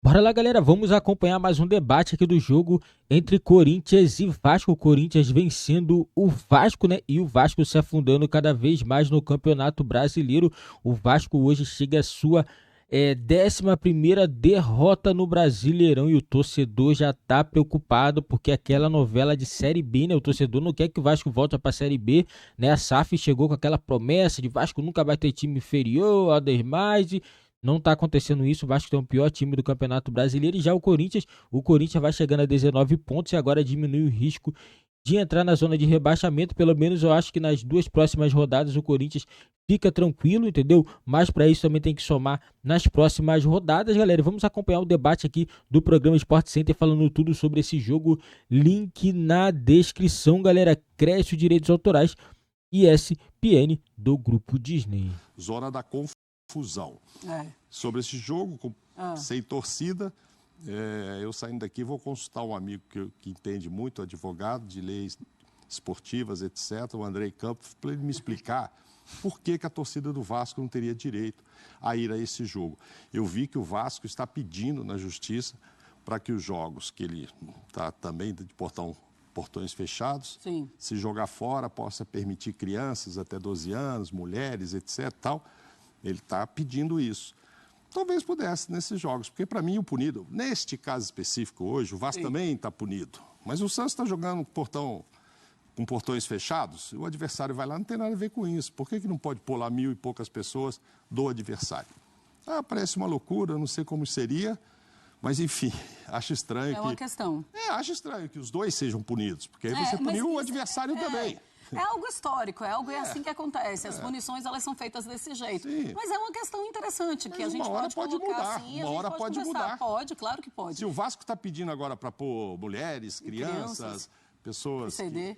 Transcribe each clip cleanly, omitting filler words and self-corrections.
Bora lá, galera, vamos acompanhar mais um debate aqui do jogo entre Corinthians e Vasco. O Corinthians vencendo o Vasco, né? E o Vasco se afundando cada vez mais no Campeonato Brasileiro. O Vasco hoje chega à sua 11ª derrota no Brasileirão e o torcedor já tá preocupado porque aquela novela de Série B, né? O torcedor não quer que o Vasco volte para a Série B, né? A SAF chegou com aquela promessa de Vasco nunca vai ter time inferior a demais. Não está acontecendo isso, o Vasco tem o pior time do Campeonato Brasileiro e já o Corinthians vai chegando a 19 pontos e agora diminui o risco de entrar na zona de rebaixamento. Pelo menos eu acho que nas 2 próximas rodadas o Corinthians fica tranquilo, entendeu? Mas para isso também tem que somar nas próximas rodadas, galera. Vamos acompanhar o debate aqui do programa Sport Center falando tudo sobre esse jogo. Link na descrição, galera. Crédito, direitos autorais e ESPN do Grupo Disney. Zona da confusão. Sobre esse jogo, sem torcida, eu saindo daqui vou consultar um amigo que entende muito, advogado de leis esportivas, etc., o Andrei Campos, para ele me explicar por que a torcida do Vasco não teria direito a ir a esse jogo. Eu vi que o Vasco está pedindo na justiça para que os jogos, que ele está também de portões fechados, sim, se jogar fora, possa permitir crianças até 12 anos, mulheres, etc., tal. Ele está pedindo isso. Talvez pudesse nesses jogos, porque para mim o punido, neste caso específico hoje, o Vasco também está punido. Mas o Santos está jogando com portões fechados, o adversário vai lá, não tem nada a ver com isso. Por que não pode pôr lá 1.000 e poucas pessoas do adversário? Parece uma loucura, não sei como seria, mas enfim, acho estranho uma questão. Acho estranho que os dois sejam punidos, porque aí você puniu o adversário também. É algo histórico, é assim que acontece. As punições, elas são feitas desse jeito. Sim. Mas é uma questão interessante, que a gente pode colocar mudar. assim, uma hora pode mudar. Pode, claro que pode. Se o Vasco está pedindo agora para pôr mulheres, crianças, pessoas... CD.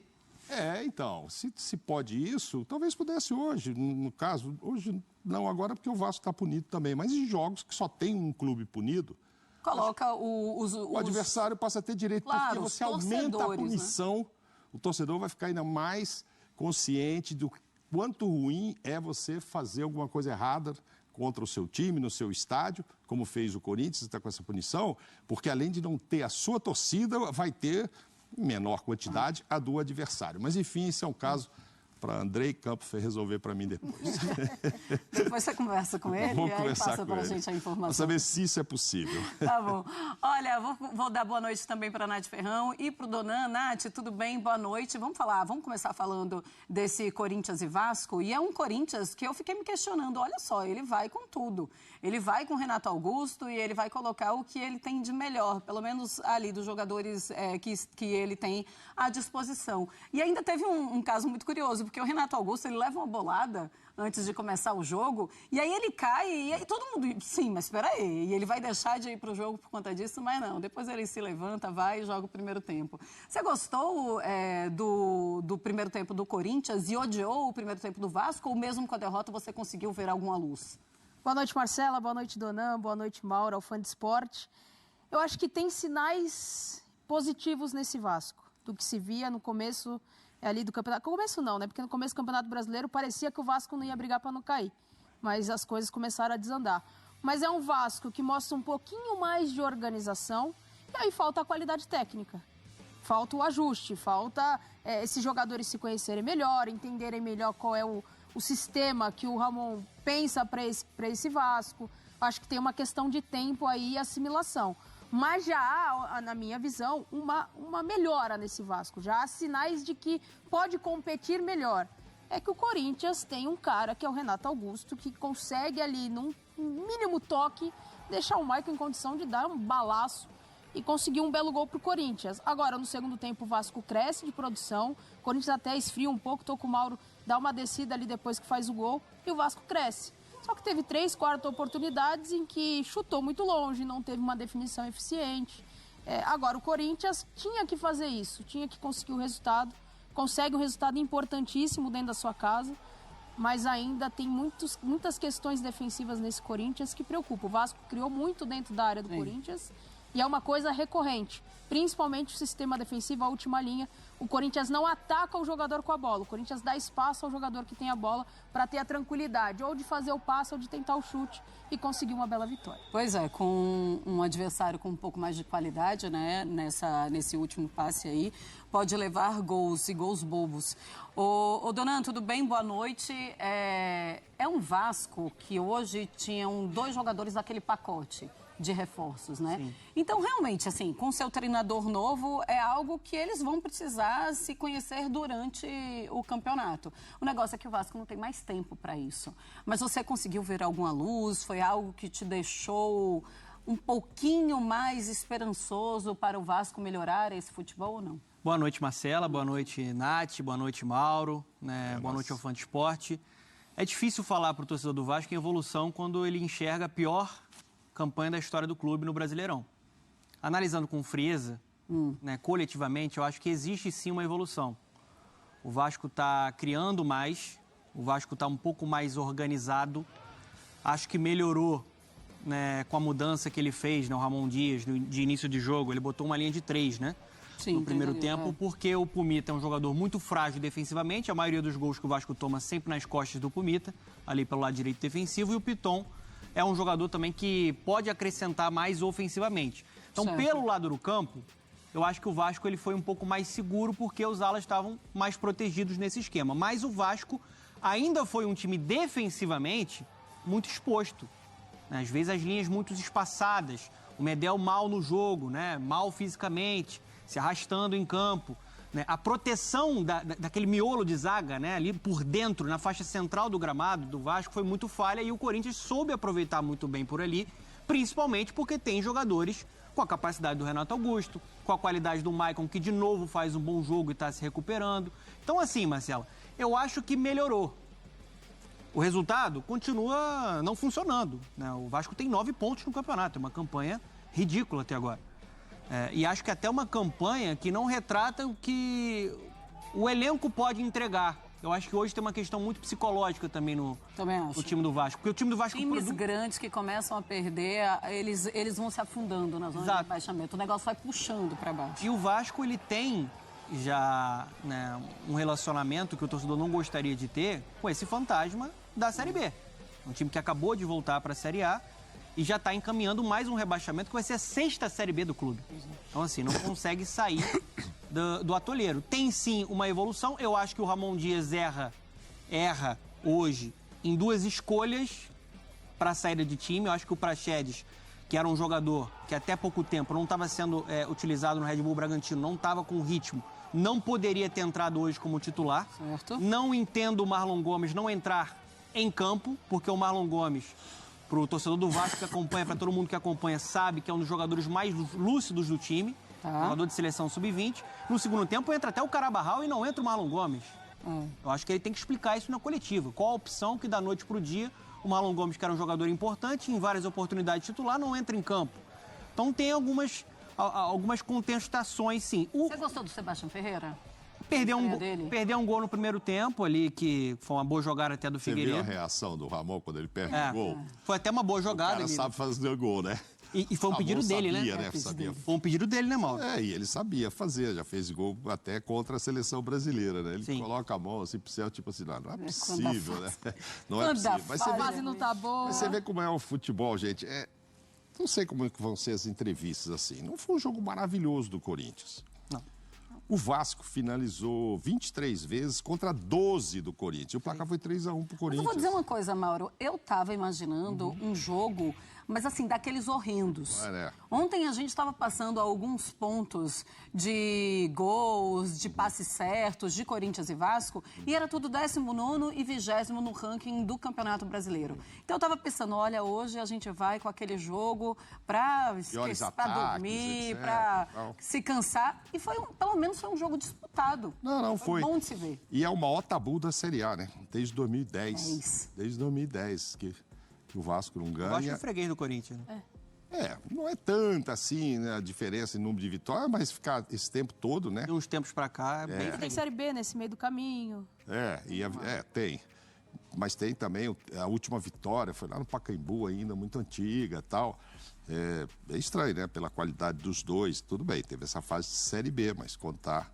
Então, se pode isso, talvez pudesse hoje, no caso, hoje não agora porque o Vasco está punido também, mas em jogos que só tem um clube punido, coloca o adversário passa a ter direito, porque você aumenta a punição, né? O torcedor vai ficar ainda mais consciente do quanto ruim é você fazer alguma coisa errada contra o seu time, no seu estádio, como fez o Corinthians, está com essa punição, porque além de não ter a sua torcida, vai ter, em menor quantidade, a do adversário. Mas, enfim, esse é um caso para Andrei Campos resolver para mim depois. Depois você conversa com ele e aí passa para a gente a informação. Para saber se isso é possível. Tá bom. Olha, vou dar boa noite também para a Nath Ferrão e para o Donan. Nath, tudo bem? Boa noite. Vamos começar falando desse Corinthians e Vasco. E é um Corinthians que eu fiquei me questionando. Olha só, ele vai com tudo. Ele vai com o Renato Augusto e ele vai colocar o que ele tem de melhor, pelo menos ali dos jogadores que ele tem à disposição. E ainda teve um caso muito curioso, porque o Renato Augusto, ele leva uma bolada antes de começar o jogo, e aí ele cai, e aí todo mundo, sim, mas espera aí, e ele vai deixar de ir para o jogo por conta disso, mas não, depois ele se levanta, vai e joga o primeiro tempo. Você gostou do primeiro tempo do Corinthians e odiou o primeiro tempo do Vasco, ou mesmo com a derrota você conseguiu ver alguma luz? Boa noite, Marcela, boa noite, Donan, boa noite, Mauro, ao fã de esporte. Eu acho que tem sinais positivos nesse Vasco, do que se via no começo ali do campeonato. Começo não, né? Porque no começo do Campeonato Brasileiro parecia que o Vasco não ia brigar para não cair. Mas as coisas começaram a desandar. Mas é um Vasco que mostra um pouquinho mais de organização e aí falta a qualidade técnica. Falta o ajuste, falta esses jogadores se conhecerem melhor, entenderem melhor qual é o sistema que o Ramon pensa para esse Vasco. Acho que tem uma questão de tempo aí e assimilação. Mas já há, na minha visão, uma melhora nesse Vasco. Já há sinais de que pode competir melhor. É que o Corinthians tem um cara, que é o Renato Augusto, que consegue ali, num mínimo toque, deixar o Maicon em condição de dar um balaço e conseguir um belo gol pro Corinthians. Agora, no segundo tempo, o Vasco cresce de produção, o Corinthians até esfria um pouco, o Mauro dá uma descida ali depois que faz o gol, e o Vasco cresce. Só que teve 3, 4 oportunidades em que chutou muito longe, não teve uma definição eficiente. Agora, o Corinthians tinha que fazer isso, tinha que conseguir o resultado. Consegue um resultado importantíssimo dentro da sua casa, mas ainda tem muitas questões defensivas nesse Corinthians que preocupam. O Vasco criou muito dentro da área do Corinthians E é uma coisa recorrente, principalmente o sistema defensivo, a última linha. O Corinthians não ataca o jogador com a bola, o Corinthians dá espaço ao jogador que tem a bola para ter a tranquilidade, ou de fazer o passe, ou de tentar o chute e conseguir uma bela vitória. Pois é, com um adversário com um pouco mais de qualidade, né, nesse último passe aí, pode levar gols e gols bobos. Ô Donan, tudo bem? Boa noite. É um Vasco que hoje tinham 2 jogadores daquele pacote de reforços, né? Sim. Então, realmente, assim, com seu treinador novo, é algo que eles vão precisar se conhecer durante o campeonato. O negócio é que o Vasco não tem mais tempo para isso. Mas você conseguiu ver alguma luz? Foi algo que te deixou um pouquinho mais esperançoso para o Vasco melhorar esse futebol ou não? Boa noite, Marcela. Boa noite, Nath. Boa noite, Mauro. Boa noite ao Fã de Esporte. É difícil falar para o torcedor do Vasco em evolução quando ele enxerga a pior campanha da história do clube no Brasileirão. Analisando com frieza, coletivamente, eu acho que existe sim uma evolução. O Vasco está criando mais, o Vasco está um pouco mais organizado. Acho que melhorou, né, com a mudança que ele fez, né, o Ramon Dias, de início de jogo. Ele botou uma linha de 3, né? Sim, no primeiro tempo, porque o Pumita é um jogador muito frágil defensivamente. A maioria dos gols que o Vasco toma sempre nas costas do Pumita, ali pelo lado direito defensivo. E o Piton é um jogador também que pode acrescentar mais ofensivamente. Então, certo, pelo lado do campo, eu acho que o Vasco ele foi um pouco mais seguro porque os alas estavam mais protegidos nesse esquema. Mas o Vasco ainda foi um time defensivamente muito exposto. Né? Às vezes as linhas muito espaçadas, o Medel mal no jogo, né? Mal fisicamente, se arrastando em campo. Né? A proteção daquele miolo de zaga, né? Ali por dentro, na faixa central do gramado do Vasco, foi muito falha e o Corinthians soube aproveitar muito bem por ali, principalmente porque tem jogadores com a capacidade do Renato Augusto, com a qualidade do Maicon, que de novo faz um bom jogo e está se recuperando. Então, assim, Marcela, eu acho que melhorou. O resultado continua não funcionando. Né? O Vasco tem 9 pontos no campeonato, é uma campanha ridícula até agora. E acho que até uma campanha que não retrata o que o elenco pode entregar. Eu acho que hoje tem uma questão muito psicológica também no time do Vasco. Porque o time do Vasco... Times grandes que começam a perder, eles vão se afundando na zona de rebaixamento. O negócio vai puxando para baixo. E o Vasco, ele tem já, né, um relacionamento que o torcedor não gostaria de ter com esse fantasma da Série B. Um time que acabou de voltar para a Série A e já está encaminhando mais um rebaixamento que vai ser a 6ª Série B do clube. Então, assim, não consegue sair do atoleiro. Tem, sim, uma evolução. Eu acho que o Ramon Dias erra hoje em 2 escolhas para a saída de time. Eu acho que o Praxedes, que era um jogador que até pouco tempo não estava sendo utilizado no Red Bull Bragantino, não estava com ritmo, não poderia ter entrado hoje como titular. Certo. Não entendo o Marlon Gomes não entrar em campo, porque o Marlon Gomes, para o torcedor do Vasco que acompanha, para todo mundo que acompanha, sabe que é um dos jogadores mais lúcidos do time, jogador de seleção sub-20. No segundo tempo entra até o Carabarral e não entra o Marlon Gomes. Eu acho que ele tem que explicar isso na coletiva. Qual a opção que da noite para o dia o Marlon Gomes, que era um jogador importante, em várias oportunidades titular, não entra em campo. Então tem algumas contestações, sim. Você gostou do Sebastião Ferreira? Perdeu um gol no primeiro tempo ali, que foi uma boa jogada até do Figueiredo. Você viu a reação do Ramon quando ele perde o gol? Foi até uma boa jogada. O cara sabe fazer gol, né? E foi um pedido dele, né? Foi um pedido dele, né, Mauro? E ele sabia fazer, já fez gol até contra a seleção brasileira, né? Ele coloca a mão assim pro céu, tipo assim, não é possível, né? Não é possível. Mas a fase não tá boa. Mas você vê como é o futebol, gente. Não sei como é que vão ser as entrevistas assim. Não foi um jogo maravilhoso do Corinthians. Não. O Vasco finalizou 23 vezes contra 12 do Corinthians. O placar foi 3-1 pro Corinthians. Eu vou dizer uma coisa, Mauro. Eu tava imaginando um jogo, mas assim, daqueles horrendos. Ontem a gente estava passando alguns pontos de gols, de passes certos, de Corinthians e Vasco, e era tudo 19º e 20º no ranking do Campeonato Brasileiro. Então eu estava pensando, olha, hoje a gente vai com aquele jogo para dormir, para se cansar. E pelo menos foi um jogo disputado. Não foi. Bom de se ver. E é o maior tabu da Série A, né? Desde 2010. Desde 2010 que o Vasco não ganha. O Vasco é freguês do Corinthians, né? Não é tanta assim, né, a diferença em número de vitórias, mas ficar esse tempo todo, né? De uns tempos pra cá, bem Tem Série B nesse meio do caminho. Tem. Mas tem também a última vitória, foi lá no Pacaembu ainda, muito antiga e tal. É estranho, né? Pela qualidade dos dois, tudo bem, teve essa fase de Série B, mas contar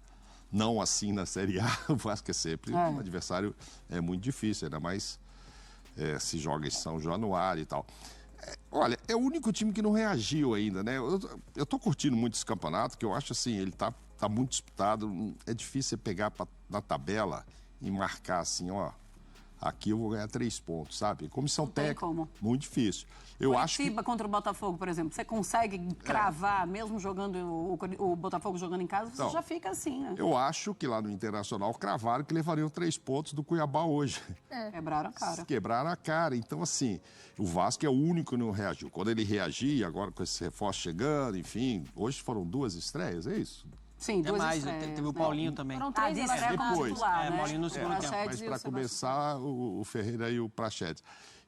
não assim na Série A, o Vasco é sempre um adversário muito difícil, ainda mais se joga em São Januário e tal. Olha, é o único time que não reagiu ainda, né? Eu tô curtindo muito esse campeonato, que eu acho assim, ele tá muito disputado, é difícil você pegar na tabela e marcar assim, ó, aqui eu vou ganhar 3 pontos, sabe? Comissão técnica, muito difícil. Eu acho que contra o Botafogo, por exemplo, você consegue cravar, mesmo jogando o Botafogo jogando em casa, você já fica assim, né? Eu acho que lá no Internacional cravaram que levariam 3 pontos do Cuiabá hoje. Quebraram a cara. Quebraram a cara. Então, assim, o Vasco é o único que não reagiu. Quando ele reagir, agora com esse reforço chegando, enfim, hoje foram 2 estreias, é isso? Sim, 2 mais, estreias. teve o Paulinho também. Foram 3 estreias como titular, né? Paulinho no segundo tempo. Mas para começar, o Ferreira e o Praxedes.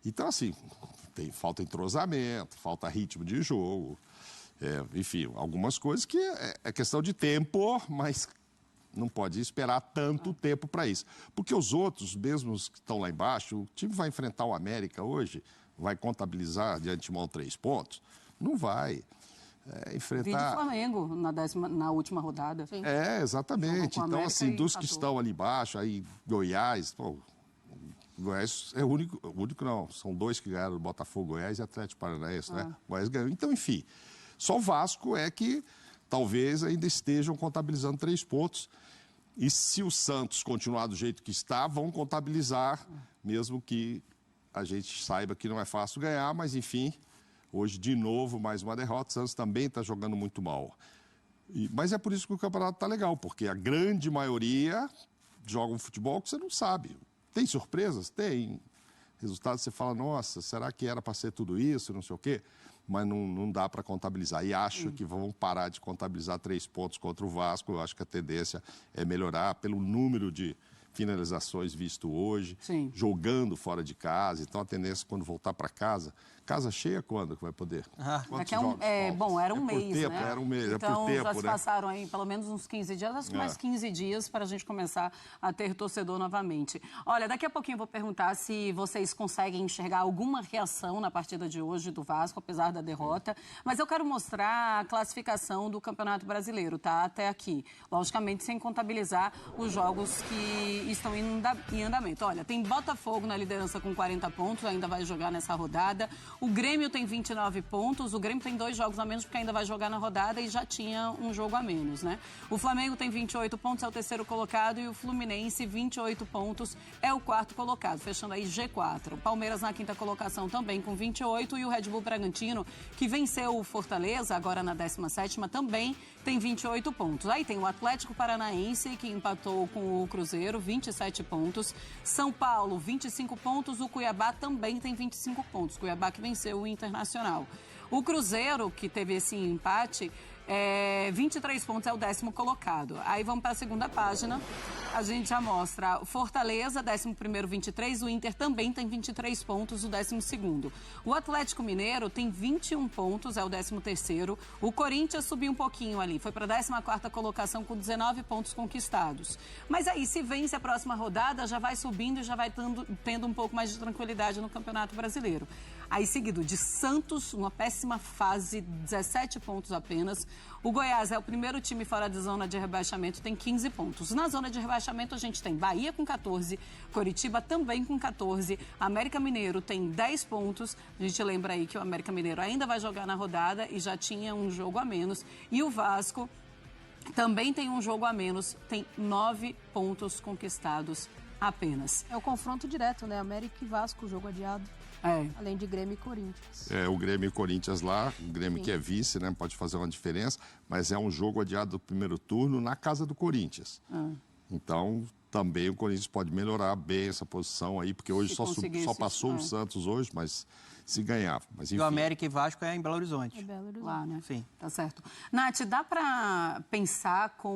Então, assim, falta entrosamento, falta ritmo de jogo, enfim, algumas coisas que é questão de tempo, mas não pode esperar tanto tempo para isso. Porque os outros, mesmo os que estão lá embaixo, o time vai enfrentar o América hoje, vai contabilizar de antemão 3 pontos? Não vai. Enfrentar... Vídeo Flamengo na última rodada. Sim. Exatamente. Então, assim, dos que estão ali embaixo, aí Goiás, Goiás é o único não, são 2 que ganharam, Botafogo, Goiás e Atlético Paranaense, né? Goiás ganhou. Então, enfim, só o Vasco é que talvez ainda estejam contabilizando 3 pontos. E se o Santos continuar do jeito que está, vão contabilizar, mesmo que a gente saiba que não é fácil ganhar, mas enfim, hoje de novo mais uma derrota, o Santos também está jogando muito mal. Mas é por isso que o campeonato está legal, porque a grande maioria joga um futebol que você não sabe. Tem surpresas? Tem. Resultados você fala, nossa, será que era para ser tudo isso, não sei o quê? Mas não dá para contabilizar. E acho que vão parar de contabilizar 3 pontos contra o Vasco. Eu acho que a tendência é melhorar pelo número de finalizações visto hoje, jogando fora de casa. Então, a tendência, quando voltar para casa cheia quando que vai poder? Daqui era um mês, tempo, né? Era um mês, então, por tempo, já se passaram aí pelo menos uns 15 dias, acho que mais 15 dias para a gente começar a ter torcedor novamente. Olha, daqui a pouquinho eu vou perguntar se vocês conseguem enxergar alguma reação na partida de hoje do Vasco, apesar da derrota, mas eu quero mostrar a classificação do Campeonato Brasileiro, tá? Até aqui. Logicamente, sem contabilizar os jogos que estão em andamento. Olha, tem Botafogo na liderança com 40 pontos, ainda vai jogar nessa rodada. O Grêmio tem 29 pontos, o Grêmio tem 2 jogos a menos porque ainda vai jogar na rodada e já tinha um jogo a menos, né? O Flamengo tem 28 pontos, é o 3º colocado, e o Fluminense, 28 pontos, é o 4º colocado, fechando aí G4. O Palmeiras na 5ª colocação também com 28, e o Red Bull Bragantino, que venceu o Fortaleza, agora na 17ª, também tem 28 pontos. Aí tem o Atlético Paranaense, que empatou com o Cruzeiro, 27 pontos. São Paulo, 25 pontos. O Cuiabá também tem 25 pontos. Cuiabá que venceu o Internacional. O Cruzeiro, que teve esse empate, 23 pontos, é o 10º colocado. Aí vamos para a segunda página, a gente já mostra Fortaleza, 11º, 23, o Inter também tem 23 pontos, o 12º. O Atlético Mineiro tem 21 pontos, é o 13º. O Corinthians subiu um pouquinho ali, foi para a 14ª colocação com 19 pontos conquistados. Mas aí, se vence a próxima rodada, já vai subindo e já vai tendo um pouco mais de tranquilidade no Campeonato Brasileiro. Aí, seguido de Santos, uma péssima fase, 17 pontos apenas. O Goiás é o primeiro time fora da zona de rebaixamento, tem 15 pontos. Na zona de rebaixamento, a gente tem Bahia com 14, Coritiba também com 14, América Mineiro tem 10 pontos. A gente lembra aí que o América Mineiro ainda vai jogar na rodada e já tinha um jogo a menos. E o Vasco também tem um jogo a menos, tem 9 pontos conquistados apenas. É o confronto direto, né? América e Vasco, jogo adiado. Além de Grêmio e Corinthians. O Grêmio e Corinthians lá, o Grêmio que é vice, né? Pode fazer uma diferença, mas é um jogo adiado do primeiro turno na casa do Corinthians. Então, também o Corinthians pode melhorar bem essa posição aí, porque hoje só passou o Santos hoje, mas se ganhar. Mas, enfim. E o América e Vasco é em Belo Horizonte. É Belo Horizonte. Lá, né? Sim. Tá certo. Nath, dá para pensar com...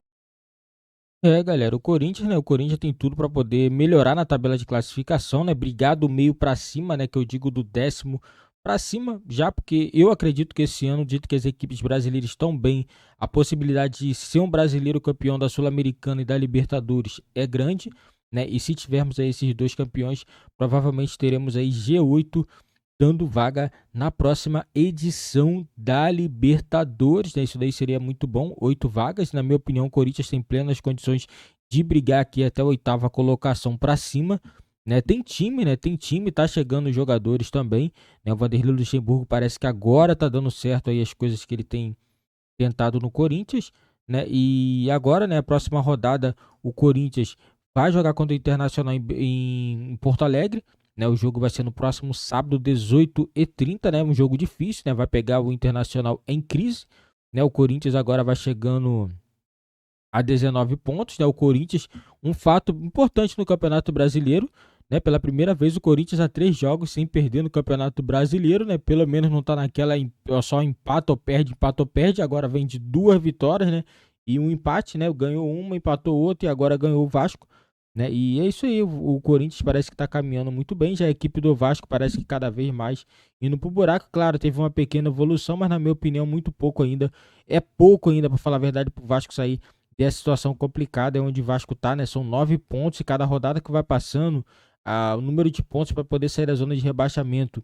Galera, o Corinthians, né? O Corinthians tem tudo para poder melhorar na tabela de classificação, né? Brigar do meio para cima, né? Que eu digo do 10º para cima, já porque eu acredito que esse ano, dito que as equipes brasileiras estão bem, a possibilidade de ser um brasileiro campeão da Sul-Americana e da Libertadores é grande, né? E se tivermos aí esses 2 campeões, provavelmente teremos aí G8 dando vaga na próxima edição da Libertadores, né? Isso daí seria muito bom, 8 vagas. Na minha opinião, o Corinthians tem plenas condições de brigar aqui até a 8ª colocação para cima, né? Tem time, tá chegando os jogadores também, né? O Vanderlei Luxemburgo parece que agora tá dando certo aí as coisas que ele tem tentado no Corinthians, né? E agora, né, a próxima rodada, o Corinthians vai jogar contra o Internacional em Porto Alegre, né? O jogo vai ser no próximo sábado, 18h30, né? Um jogo difícil, né? Vai pegar o Internacional em crise, né? O Corinthians agora vai chegando a 19 pontos, né? O Corinthians, um fato importante no Campeonato Brasileiro, né? Pela primeira vez o Corinthians há 3 jogos sem perder no Campeonato Brasileiro, né? Pelo menos não tá naquela só empata ou perde, agora vem de 2 vitórias, né? E um empate, né? Ganhou uma, empatou outra e agora ganhou o Vasco, né? E é isso aí, o Corinthians parece que tá caminhando muito bem, já a equipe do Vasco parece que cada vez mais indo pro buraco. Claro, teve uma pequena evolução, mas na minha opinião muito pouco ainda, é pouco ainda para falar a verdade pro Vasco sair dessa situação complicada, é onde o Vasco tá, né? São 9 pontos e cada rodada que vai passando, o número de pontos para poder sair da zona de rebaixamento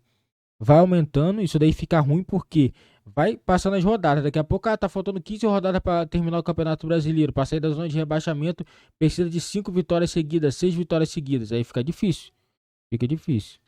vai aumentando. Isso daí fica ruim porque vai passando as rodadas. Daqui a pouco tá faltando 15 rodadas para terminar o Campeonato Brasileiro. Para sair da zona de rebaixamento, precisa de 5 vitórias seguidas, 6 vitórias seguidas. Aí fica difícil. Fica difícil.